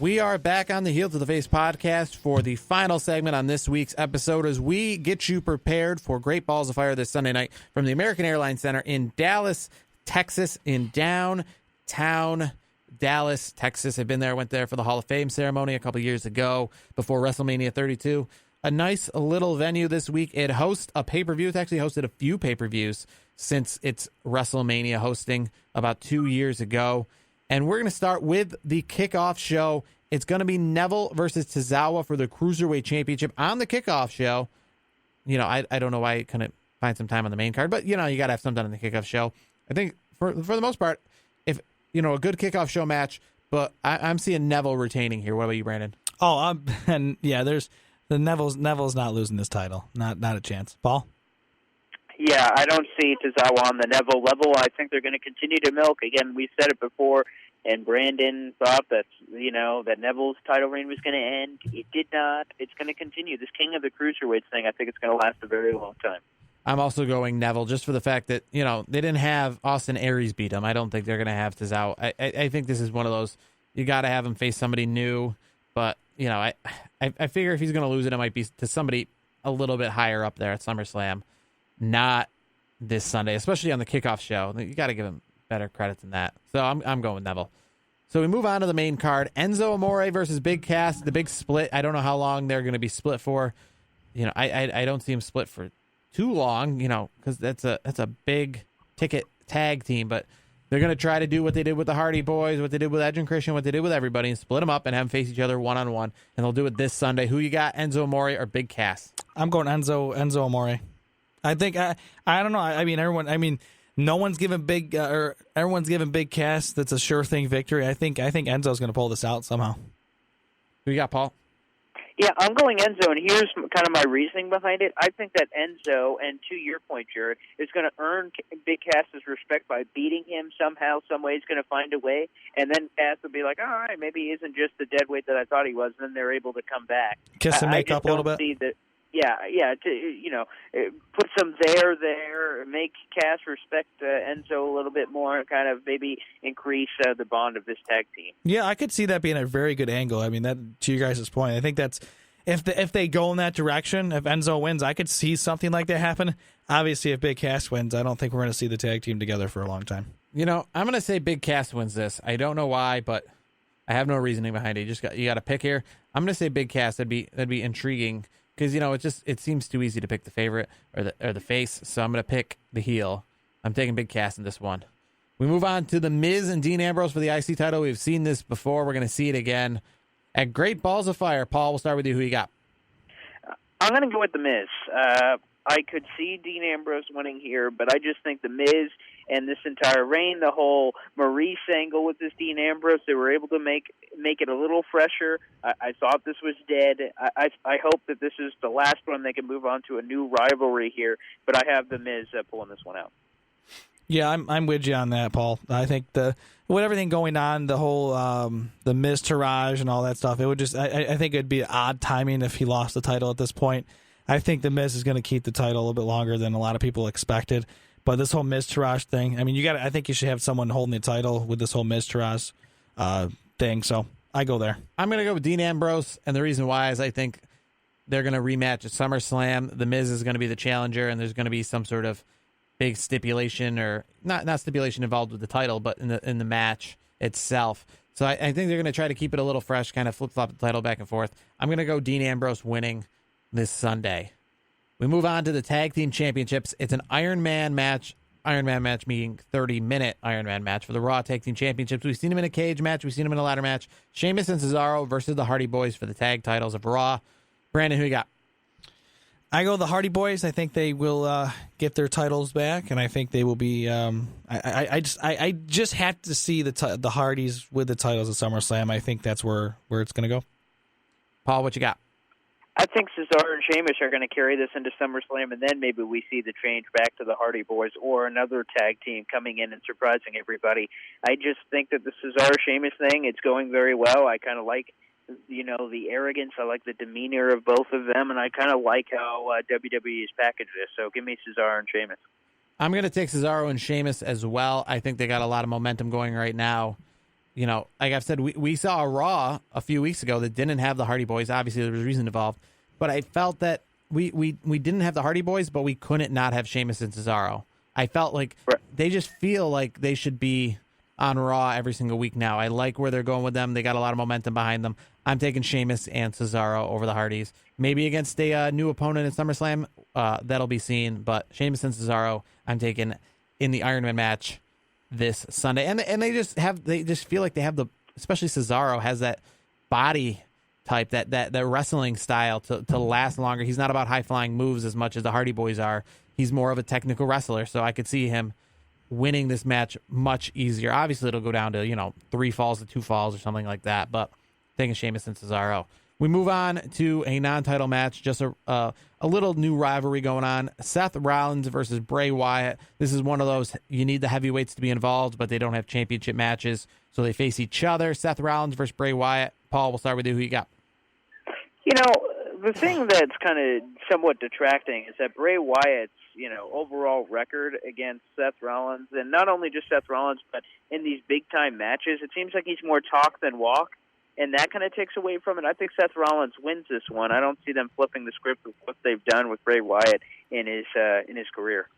We are back on the Heel to the Face podcast for the final segment on this week's episode as we get you prepared for Great Balls of Fire this Sunday night from the American Airlines Center in Dallas, Texas, in downtown Dallas, Texas. I've been there, went there for the Hall of Fame ceremony a couple years ago before WrestleMania 32. A nice little venue this week. It hosts a pay-per-view. It's actually hosted a few pay-per-views since its WrestleMania hosting about 2 years ago. And we're going to start with the kickoff show. It's going to be Neville versus Tozawa for the Cruiserweight Championship on the kickoff show. You know, I don't know why I couldn't find some time on the main card, but, you know, you got to have something on the kickoff show. I think for the most part, if, you know, a good kickoff show match, but I'm seeing Neville retaining here. What about you, Brandon? And yeah, there's the Neville's not losing this title. Not a chance. Paul? Yeah, I don't see Tozawa on the Neville level. I think they're going to continue to milk. Again, we said it before, and Brandon thought that, you know, that Neville's title reign was going to end. It did not. It's going to continue. This King of the Cruiserweights thing, I think it's going to last a very long time. I'm also going Neville just for the fact that, you know, they didn't have Austin Aries beat him. I don't think they're going to have Tozawa. I think this is one of those, you got to have him face somebody new. But, you know, I figure if he's going to lose it, it might be to somebody a little bit higher up there at SummerSlam. Not this Sunday, especially on the kickoff show. You got to give him better credit than that. So I'm going with Neville. So we move on to the main card. Enzo Amore versus Big Cass, the big split. I don't know how long they're going to be split for. You know, I don't see him split for too long, you know, because that's a big ticket tag team. But they're going to try to do what they did with the Hardy Boys, what they did with Edge and Christian, what they did with everybody, and split them up and have them face each other one-on-one. And they'll do it this Sunday. Who you got, Enzo Amore or Big Cass? I'm going Enzo Amore. I think I don't know. No one's giving everyone's giving Big Cass. That's a sure thing victory. I think Enzo's going to pull this out somehow. Who you got, Paul? Yeah, I'm going Enzo, and here's kind of my reasoning behind it. I think that Enzo, and to your point, Jared, is going to earn Big Cass's respect by beating him somehow, some way. He's going to find a way, and then Cass will be like, all right, maybe he isn't just the dead weight that I thought he was, and then they're able to come back. Kiss and make up a little bit. Yeah, to, you know, put some there, make Cass respect Enzo a little bit more, kind of maybe increase the bond of this tag team. Yeah, I could see that being a very good angle. I mean, that to you guys' point, I think that's if they go in that direction, if Enzo wins, I could see something like that happen. Obviously, if Big Cass wins, I don't think we're going to see the tag team together for a long time. You know, I'm going to say Big Cass wins this. I don't know why, but I have no reasoning behind it. You got to pick here. I'm going to say Big Cass. That'd be intriguing. Because, you know, it seems too easy to pick the favorite or the face, so I'm going to pick the heel. I'm taking Big Cass in this one. We move on to The Miz and Dean Ambrose for the IC title. We've seen this before. We're going to see it again. At Great Balls of Fire, Paul, we'll start with you. Who you got? I'm going to go with The Miz. I could see Dean Ambrose winning here, but I just think The Miz and this entire reign, the whole Maurice angle with this Dean Ambrose, they were able to make it a little fresher. I thought this was dead. I hope that this is the last one. They can move on to a new rivalry here, but I have The Miz pulling this one out. Yeah, I'm with you on that, Paul. I think with everything going on, the whole the Miz Taraj and all that stuff, it would just I think it'd be odd timing if he lost the title at this point. I think The Miz is going to keep the title a little bit longer than a lot of people expected. But this whole Miz Taraj thing, I mean, I think you should have someone holding the title with this whole Miz Taraj thing. So I go there. I'm going to go with Dean Ambrose, and the reason why is I think they're going to rematch at SummerSlam. The Miz is going to be the challenger, and there's going to be some sort of big stipulation, or not stipulation involved with the title, but in the match itself. So I think they're going to try to keep it a little fresh, kind of flip-flop the title back and forth. I'm going to go Dean Ambrose winning this Sunday. We move on to the Tag Team Championships. It's an Iron Man match. Iron Man match meaning 30-minute Iron Man match for the Raw Tag Team Championships. We've seen him in a cage match. We've seen him in a ladder match. Sheamus and Cesaro versus the Hardy Boys for the tag titles of Raw. Brandon, who you got? I go the Hardy Boys. I think they will get their titles back, and I think they will be. I just have to see the Hardys with the titles at SummerSlam. I think that's where it's going to go. Paul, what you got? I think Cesaro and Sheamus are going to carry this into SummerSlam, and then maybe we see the change back to the Hardy Boys or another tag team coming in and surprising everybody. I just think that the Cesaro-Sheamus thing, it's going very well. I kind of like, the arrogance. I like the demeanor of both of them, and I kind of like how WWE has packaged this. So give me Cesaro and Sheamus. I'm going to take Cesaro and Sheamus as well. I think they got a lot of momentum going right now. like I've said, we saw a Raw a few weeks ago that didn't have the Hardy Boys. Obviously, there was a reason involved, but I felt that we didn't have the Hardy Boys, but we couldn't not have Sheamus and Cesaro. I felt like they just feel like they should be on Raw every single week now. I like where they're going with them. They got a lot of momentum behind them. I'm taking Sheamus and Cesaro over the Hardys. Maybe against a new opponent in SummerSlam, that'll be seen. But Sheamus and Cesaro, I'm taking in the Iron Man match this Sunday. And they just feel like they have especially Cesaro has that body type, that wrestling style to last longer. He's not about high flying moves as much as the Hardy Boys are. He's more of a technical wrestler. So I could see him winning this match much easier. Obviously, it'll go down to 3 falls to 2 falls or something like that. But taking Sheamus and Cesaro. We move on to a non-title match, just a little new rivalry going on. Seth Rollins versus Bray Wyatt. This is one of those, you need the heavyweights to be involved, but they don't have championship matches, so they face each other. Seth Rollins versus Bray Wyatt. Paul, we'll start with you. Who you got? The thing that's kind of somewhat detracting is that Bray Wyatt's, overall record against Seth Rollins, and not only just Seth Rollins, but in these big-time matches, it seems like he's more talk than walk. And that kind of takes away from it. I think Seth Rollins wins this one. I don't see them flipping the script of what they've done with Bray Wyatt in his career.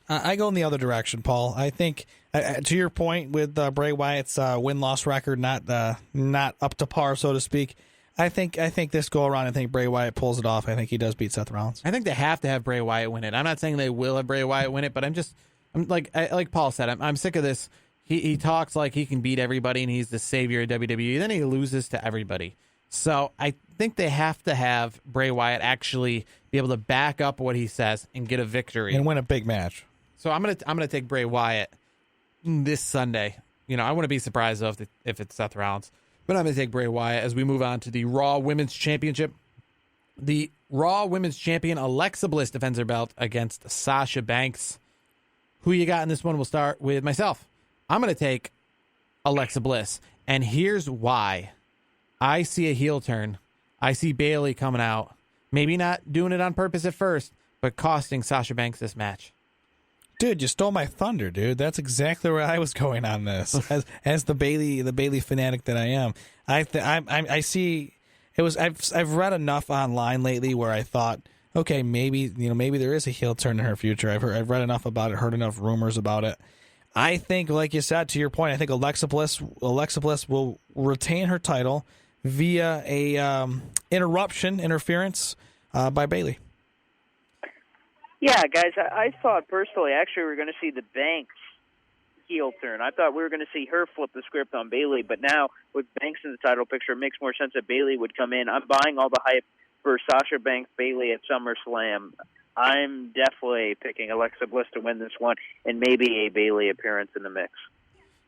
I go in the other direction, Paul. I think, to your point with Bray Wyatt's win-loss record not up to par, so to speak, I think this go around, I think Bray Wyatt pulls it off. I think he does beat Seth Rollins. I think they have to have Bray Wyatt win it. I'm not saying they will have Bray Wyatt win it, but like Paul said, I'm sick of this. He talks like he can beat everybody and he's the savior of WWE. Then he loses to everybody. So I think they have to have Bray Wyatt actually be able to back up what he says and get a victory and win a big match. So I'm gonna take Bray Wyatt this Sunday. I wouldn't be surprised though if it's Seth Rollins, but I'm gonna take Bray Wyatt as we move on to the Raw Women's Championship. The Raw Women's Champion Alexa Bliss defends her belt against Sasha Banks. Who you got in this one? We'll start with myself. I'm going to take Alexa Bliss, and here's why. I see a heel turn. I see Bayley coming out, maybe not doing it on purpose at first, but costing Sasha Banks this match. Dude, you stole my thunder, dude. That's exactly where I was going on this. As the Bayley fanatic that I am, I see it was. I've read enough online lately where I thought, okay, maybe there is a heel turn in her future. I've read enough about it, heard enough rumors about it. I think, like you said, to your point, I think Alexa Bliss will retain her title via a interference by Bayley. Yeah, guys, I thought personally, actually, we were going to see the Banks heel turn. I thought we were going to see her flip the script on Bayley, but now with Banks in the title picture, it makes more sense that Bayley would come in. I'm buying all the hype for Sasha Banks Bayley at SummerSlam. I'm definitely picking Alexa Bliss to win this one, and maybe a Bayley appearance in the mix.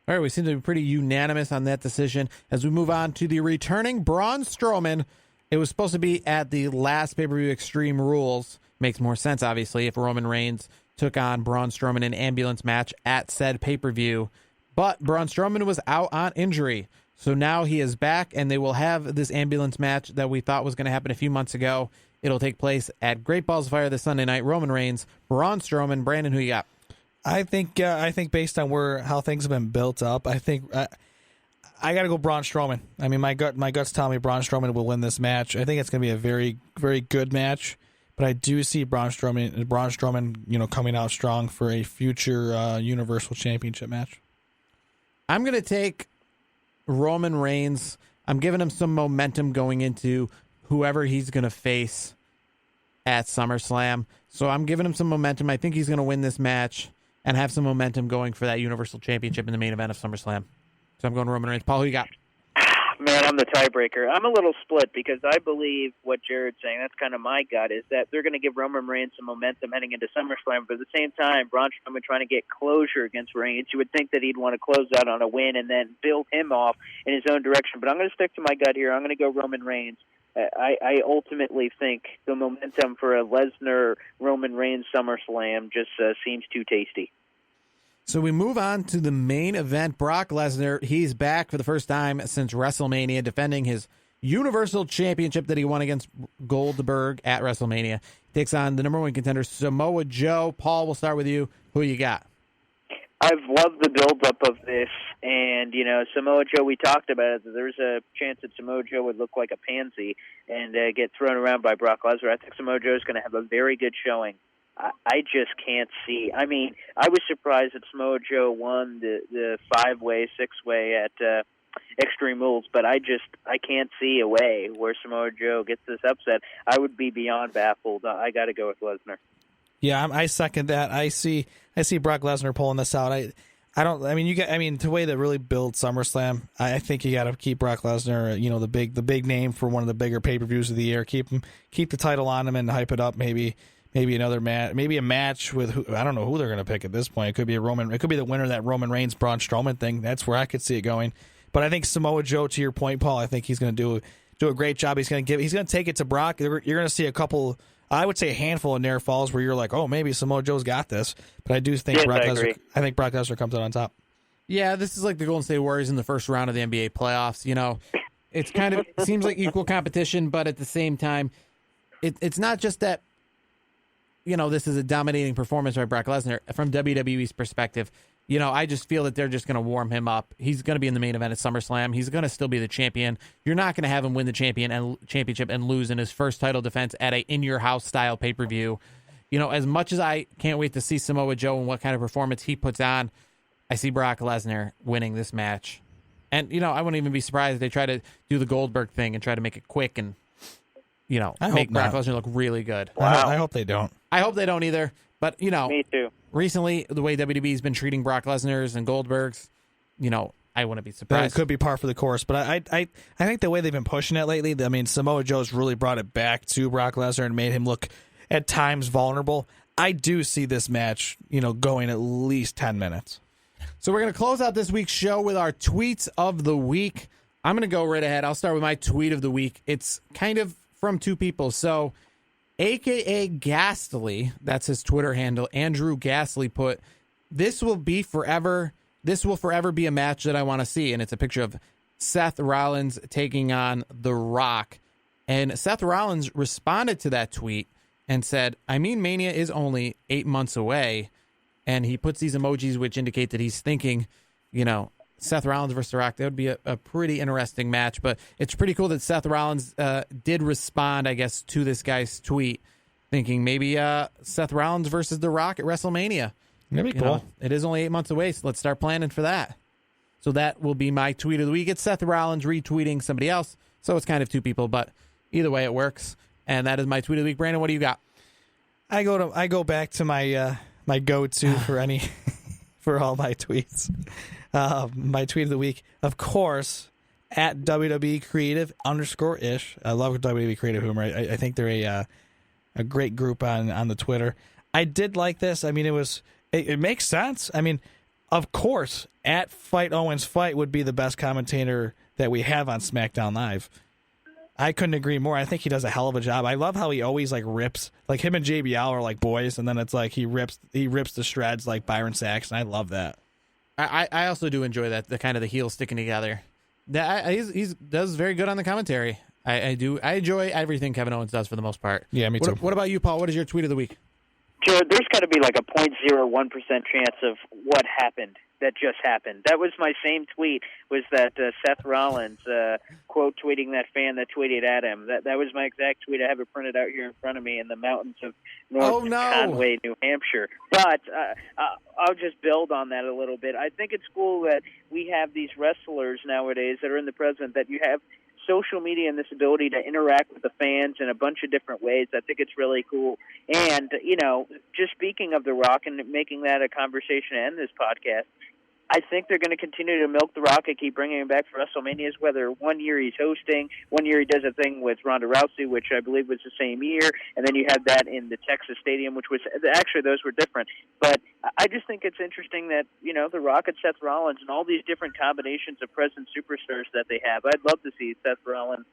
All right, we seem to be pretty unanimous on that decision. As we move on to the returning Braun Strowman, it was supposed to be at the last pay-per-view Extreme Rules. Makes more sense, obviously, if Roman Reigns took on Braun Strowman in an ambulance match at said pay-per-view. But Braun Strowman was out on injury, so now he is back, and they will have this ambulance match that we thought was going to happen a few months ago. It'll take place at Great Balls of Fire this Sunday night. Roman Reigns, Braun Strowman. Brandon, who you got? I think based on how things have been built up, I think I got to go Braun Strowman. I mean, my guts tell me Braun Strowman will win this match. I think it's going to be a very, very good match, but I do see Braun Strowman, coming out strong for a future Universal Championship match. I'm going to take Roman Reigns. I'm giving him some momentum going into whoever he's going to face at SummerSlam. So I'm giving him some momentum. I think he's going to win this match and have some momentum going for that Universal Championship in the main event of SummerSlam. So I'm going Roman Reigns. Paul, who you got? Man, I'm the tiebreaker. I'm a little split because I believe what Jarod's saying, that's kind of my gut, is that they're going to give Roman Reigns some momentum heading into SummerSlam. But at the same time, Braun Strowman trying to get closure against Reigns. You would think that he'd want to close out on a win and then build him off in his own direction. But I'm going to stick to my gut here. I'm going to go Roman Reigns. I ultimately think the momentum for a Lesnar-Roman Reigns SummerSlam just seems too tasty. So we move on to the main event. Brock Lesnar, he's back for the first time since WrestleMania, defending his Universal Championship that he won against Goldberg at WrestleMania. Takes on the number one contender, Samoa Joe. Paul, we'll start with you. Who you got? I've loved the build-up of this, and, Samoa Joe, we talked about it. There's a chance that Samoa Joe would look like a pansy and get thrown around by Brock Lesnar. I think Samoa Joe is going to have a very good showing. I just can't see. I mean, I was surprised that Samoa Joe won the 5-way, 6-way at Extreme Rules, but I can't see a way where Samoa Joe gets this upset. I would be beyond baffled. I got to go with Lesnar. Yeah, I second that. I see Brock Lesnar pulling this out. The way to really build SummerSlam, I think you got to keep Brock Lesnar, the big name for one of the bigger pay-per-views of the year. Keep the title on him and hype it up. Maybe another match, maybe a match with I don't know who they're going to pick at this point. It could be It could be the winner of that Roman Reigns Braun Strowman thing. That's where I could see it going. But I think Samoa Joe, to your point, Paul, I think he's going to do a great job. He's going to take it to Brock. You're going to see a couple. I would say a handful of near falls where you're like, oh, maybe Samoa Joe's got this. But I do think Brock Lesnar comes out on top. Yeah, this is like the Golden State Warriors in the first round of the NBA playoffs. It's kind of seems like equal competition, but at the same time, it's not just that. This is a dominating performance by Brock Lesnar from WWE's perspective. I just feel that they're just going to warm him up. He's going to be in the main event at SummerSlam. He's going to still be the champion. You're not going to have him win the championship and lose in his first title defense at a in-your-house style pay-per-view. As much as I can't wait to see Samoa Joe and what kind of performance he puts on, I see Brock Lesnar winning this match. And, I wouldn't even be surprised if they try to do the Goldberg thing and try to make it quick and, make Brock Lesnar look really good. Wow. I hope they don't. I hope they don't either. But, Me too. Recently, the way WWE's been treating Brock Lesnar's and Goldberg's, I wouldn't be surprised. It could be par for the course, but I think the way they've been pushing it lately, Samoa Joe's really brought it back to Brock Lesnar and made him look at times vulnerable. I do see this match, going at least 10 minutes. So we're going to close out this week's show with our tweets of the week. I'm going to go right ahead. I'll start with my tweet of the week. It's kind of from two people. So AKA Ghastly, that's his Twitter handle, Andrew Ghastly put, this will forever be a match that I want to see. And it's a picture of Seth Rollins taking on The Rock. And Seth Rollins responded to that tweet and said, Mania is only 8 months away. And he puts these emojis which indicate that he's thinking, Seth Rollins versus The Rock, that would be a pretty interesting match. But it's pretty cool that Seth Rollins did respond, I guess, to this guy's tweet, thinking maybe Seth Rollins versus The Rock at WrestleMania. That'd be cool. It is only 8 months away, so let's start planning for that. So that will be my tweet of the week. It's Seth Rollins retweeting somebody else, so it's kind of two people, but either way it works. And that is my tweet of the week. Brandon, what do you got? I go back to my my go-to for all my tweets. My tweet of the week, of course, at WWE Creative _ish. I love WWE Creative Humor. I think they're a great group on the Twitter. I did like this. It makes sense. Of course, at Fight Owens Fight would be the best commentator that we have on SmackDown Live. I couldn't agree more. I think he does a hell of a job. I love how he always rips, him and JBL are like boys, and then it's like he rips the shreds like Byron Saxton. I love that. I also do enjoy that, the kind of the heels sticking together. He does very good on the commentary. I enjoy everything Kevin Owens does for the most part. Yeah, me too. What about you, Paul? What is your tweet of the week? Jared, there's got to be like a 0.01% chance of what happened that just happened. That was my same tweet, was that Seth Rollins quote tweeting that fan that tweeted at him. That was my exact tweet. I have it printed out here in front of me in the mountains of North Conway, New Hampshire. But I'll just build on that a little bit. I think it's cool that we have these wrestlers nowadays that are in the present, that you have social media and this ability to interact with the fans in a bunch of different ways. I think it's really cool. And, just speaking of The Rock and making that a conversation and this podcast, I think they're going to continue to milk The Rock and keep bringing him back for WrestleManias, whether one year he's hosting, one year he does a thing with Ronda Rousey, which I believe was the same year, and then you had that in the Texas Stadium, which was actually, those were different. But I just think it's interesting that, The Rock and Seth Rollins and all these different combinations of present superstars that they have. I'd love to see Seth Rollins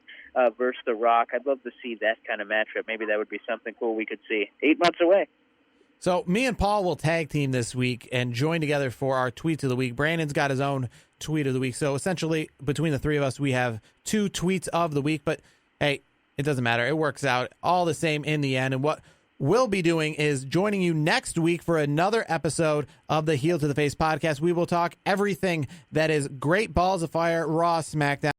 versus The Rock. I'd love to see that kind of matchup. Maybe that would be something cool we could see. 8 months away. So me and Paul will tag team this week and join together for our tweets of the week. Brandon's got his own tweet of the week. So essentially, between the three of us, we have 2 tweets of the week. But, hey, it doesn't matter. It works out all the same in the end. And what will be doing is joining you next week for another episode of the Heel to the Face podcast. We will talk everything that is Great Balls of Fire, Raw, SmackDown.